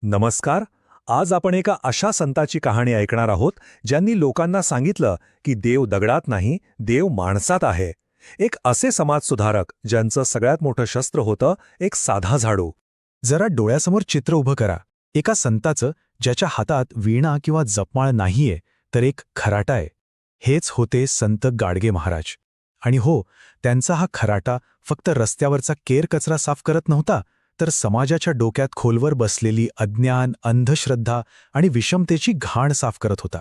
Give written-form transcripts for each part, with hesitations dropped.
नमस्कार. आज आपण एका अशा संताची कहाणी ऐकणार आहोत ज्यांनी लोकांना सांगितलं की देव दगडात नाही, देव माणसात आहे. एक असे समाजसुधारक ज्यांचं सगळ्यात मोठं शस्त्र होतं एक साधा झाडू. जरा डोळ्यासमोर चित्र उभं करा. एका संताचं ज्याच्या हातात वीणा किंवा जपमाळ नाहीये, तर एक खराटा आहे. हेच होते संत गाडगे महाराज. आणि हो, त्यांचा हा खराटा फक्त रस्त्यावरचा केर कचरा साफ करत नव्हता, तर समाजाच्या डोक्यात खोलवर बसलेली अज्ञान, अंधश्रद्धा आणि विषमतेची घाण साफ करत होता.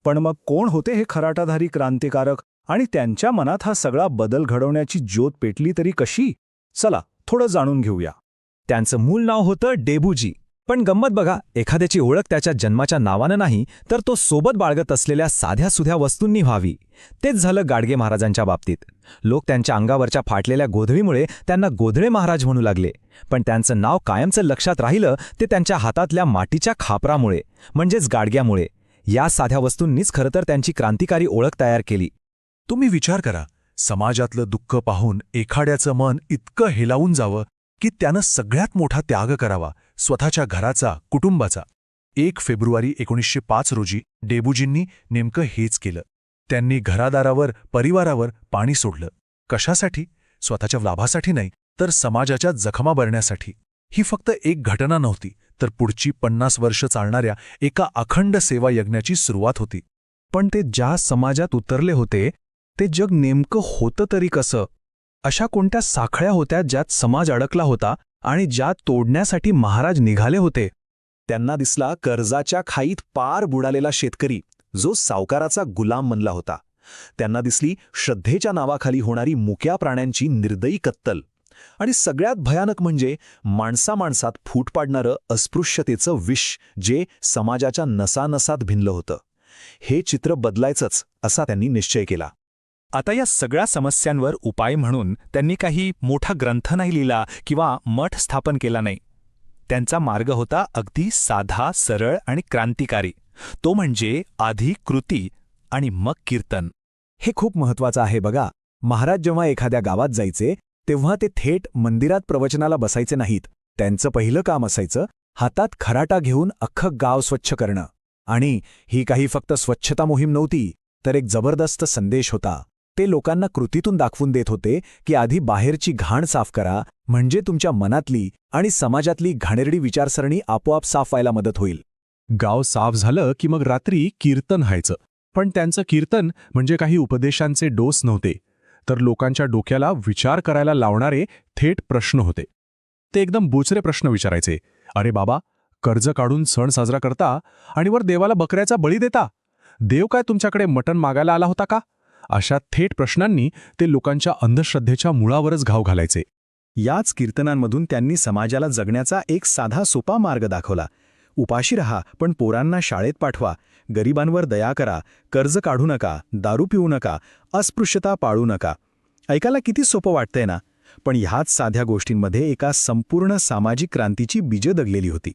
पण मग कोण होते हे खराटाधारी क्रांतिकारक आणि त्यांच्या मनात हा सगळा बदल घडवण्याची ज्योत पेटली तरी कशी? चला थोडं जाणून घेऊया. त्यांचं मूळ नाव होतं डेबूजी. पण गंमत बघा, एखाद्याची ओळख त्याच्या जन्माच्या नावानं नाही, तर तो सोबत बाळगत असलेल्या साध्या-सुध्या वस्तूंनी व्हावी. तेच झालं गाडगे महाराजांच्या बाबतीत. लोक त्यांच्या अंगावरच्या फाटलेल्या गोधडीमुळे त्यांना गोधळे महाराज म्हणू लागले. पण त्यांचं नाव कायमचं लक्षात राहिलं ते त्यांच्या हातातल्या मातीच्या खापरामुळे, म्हणजेच गाडग्यामुळे. या साध्या वस्तूंनीच खरं तर त्यांची क्रांतिकारी ओळख तयार केली. तुम्ही विचार करा, समाजातलं दुःख पाहून एखाद्याचं मन इतकं हेलावून जावं की त्यानं सगळ्यात मोठा त्याग करावा, स्वतःच्या घराचा, कुटुंबाचा. 1 फेब्रुवारी 1905 रोजी डेबूजींनी नेमकं हेच केलं. त्यांनी घरादारावर, परिवारावर पाणी सोडलं. कशासाठी? स्वतःच्या लाभासाठी नाही, तर समाजाच्या जखमा भरण्यासाठी. ही फक्त एक घटना नव्हती, तर पुढची 50 वर्ष चालणाऱ्या एका अखंड सेवा यज्ञाची सुरुवात होती. पण ते ज्या समाजात उतरले होते, ते जग नेमकं होतं तरी कसं? अशा कोणत्या साखळ्या होत्या ज्यात समाज अडकला होता आणि ज्या तोडण्यासाठी महाराज निघाले होते? त्यांना दिसला कर्जाच्या खाईत पार बुडालेला शेतकरी, जो सावकाराचा गुलाम बनला होता. त्यांना दिसली श्रद्धेच्या नावाखाली होणारी मुक्या प्राण्यांची निर्दयी कत्तल. आणि सगळ्यात भयानक म्हणजे माणसामाणसात फूट पाडणारं अस्पृश्यतेचं विष, जे समाजाच्या नसानसात भिनलं होतं. हे चित्र बदलायचंच असा त्यांनी निश्चय केला. आता या सगळ्या समस्यांवर उपाय म्हणून त्यांनी काही मोठा ग्रंथ नाही लिहिला किंवा मठ स्थापन केला नाही. त्यांचा मार्ग होता अगदी साधा, सरळ आणि क्रांतिकारी. तो म्हणजे आधी कृती आणि मग कीर्तन. हे खूप महत्वाचं आहे बघा. महाराज जेव्हा एखाद्या गावात जायचे, तेव्हा ते थेट मंदिरात प्रवचनाला बसायचे नाहीत. त्यांचं पहिलं काम असायचं हातात खराटा घेऊन अख्खं गाव स्वच्छ करणं. आणि ही काही फक्त स्वच्छता मोहीम नव्हती, तर एक जबरदस्त संदेश होता. ते लोकांना कृतीतून दाखवून देत होते की आधी बाहेरची घाण साफ करा, म्हणजे तुमच्या मनातली आणि समाजातली घाणेरडी विचारसरणी आपोआप साफ व्हायला मदत होईल. गाव साफ झालं की मग रात्री कीर्तन व्हायचं. पण त्यांचं कीर्तन म्हणजे काही उपदेशांचे डोस नव्हते, तर लोकांच्या डोक्याला विचार करायला लावणारे थेट प्रश्न होते. ते एकदम बोचरे प्रश्न विचारायचे. अरे बाबा, कर्ज काढून सण साजरा करता आणि वर देवाला बकऱ्याचा बळी देता. देव काय तुमच्याकडे मटण मागायला आला होता का? अशा थेट प्रश्नांनी ते लोकांच्या अंधश्रद्धेच्या मुळावरच घाव घालायचे. याच कीर्तनांमधून त्यांनी समाजाला जगण्याचा एक साधा सोपा मार्ग दाखवला. उपाशी रहा, पण पोरांना शाळेत पाठवा, गरिबांवर दया करा, कर्ज काढू नका, दारू पिऊ नका, अस्पृश्यता पाळू नका. ऐकायला किती सोपं वाटतंय ना? पण ह्याच साध्या गोष्टींमध्ये एका संपूर्ण सामाजिक क्रांतीची बीजं दडलेली होती.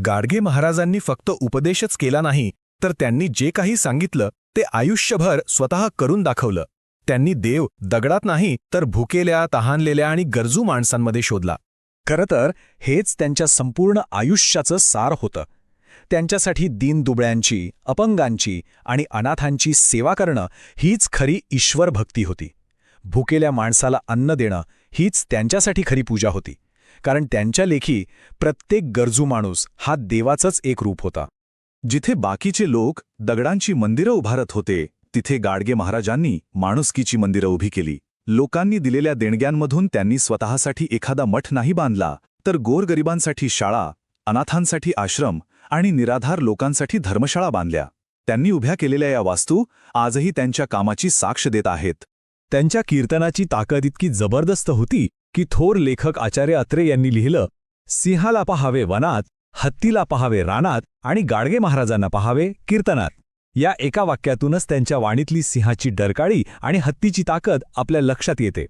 गाडगे महाराजांनी फक्त उपदेशच केला नाही, तर त्यांनी जे काही सांगितलं ते आयुष्यभर स्वतः करून दाखवलं. त्यांनी देव दगडात नाही, तर भुकेल्या, तहानलेल्या आणि गरजू माणसांमध्ये शोधला. खरं तर हेच त्यांच्या संपूर्ण आयुष्याचं सार होतं. त्यांच्यासाठी दीनदुबळ्यांची, अपंगांची आणि अनाथांची सेवा करणं हीच खरी ईश्वर भक्ती होती. भुकेल्या माणसाला अन्न देणं हीच त्यांच्यासाठी खरी पूजा होती. कारण त्यांच्या लेखी प्रत्येक गरजू माणूस हा देवाचंच एक रूप होता. जिथे बाकीचे लोक दगडांची मंदिरं उभारत होते, तिथे गाडगे महाराजांनी माणुसकीची मंदिरं उभी केली. लोकांनी दिलेल्या देणग्यांमधून त्यांनी स्वतःसाठी एखादा मठ नाही बांधला, तर गोरगरिबांसाठी शाळा, अनाथांसाठी आश्रम आणि निराधार लोकांसाठी धर्मशाळा बांधल्या. त्यांनी उभ्या केलेल्या या वास्तू आजही त्यांच्या कामाची साक्ष देत आहेत. त्यांच्या कीर्तनाची ताकद इतकी जबरदस्त होती की थोर लेखक आचार्य अत्रे यांनी लिहिलं, सिंहाला पहावे वनात, हत्तीला पहावे रानात आणि गाडगे महाराजांना पहावे कीर्तनात. या एका वाक्यातूनच त्यांच्या वाणीतली सिंहाची डरकाळी आणि हत्तीची ताकद आपल्या लक्षात येते.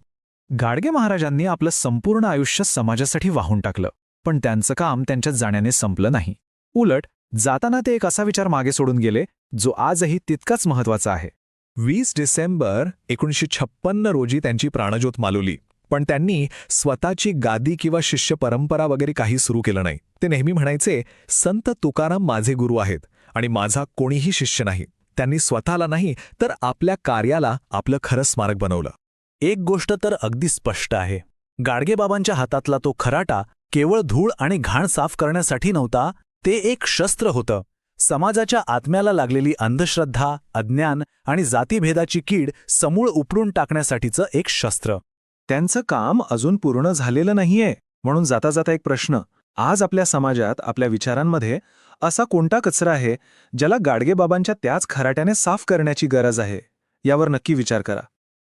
गाडगे महाराजांनी आपलं संपूर्ण आयुष्य समाजासाठी वाहून टाकलं. पण त्यांचं काम त्यांच्यात जाण्याने संपलं नाही. उलट जाताना ते एक असा विचार मागे सोडून गेले, जो आजही तितकाच महत्वाचा आहे. 20 डिसेंबर 1956 रोजी त्यांची प्राणज्योत मालवली. पण त्यांनी स्वतःची गादी किंवा शिष्य परंपरा वगैरे काही सुरू केलं नाही. ते नेहमी म्हणायचे, संत तुकाराम माझे गुरु आहेत आणि माझा कोणीही शिष्य नाही. त्यांनी स्वतःला नाही तर आपल्या कार्याला आपलं खरं स्मारक बनवलं. एक गोष्ट तर अगदी स्पष्ट आहे. गाडगेबाबांच्या हातातला तो खराटा केवळ धूळ आणि घाण साफ करण्यासाठी नव्हता, ते एक शस्त्र होतं. समाजाच्या आत्म्याला लागलेली अंधश्रद्धा, अज्ञान आणि जातीभेदाची कीड समूळ उपडून टाकण्यासाठीचं एक शस्त्र. त्यांचं काम अजून पूर्ण झालेलं नाहीये. म्हणून जाता जाता एक प्रश्न, आज आपल्या समाजात, आपल्या विचारांमध्ये असा कोणता कचरा आहे ज्याला गाडगेबाबांच्या त्याच खराट्याने साफ करण्याची गरज आहे? यावर नक्की विचार करा.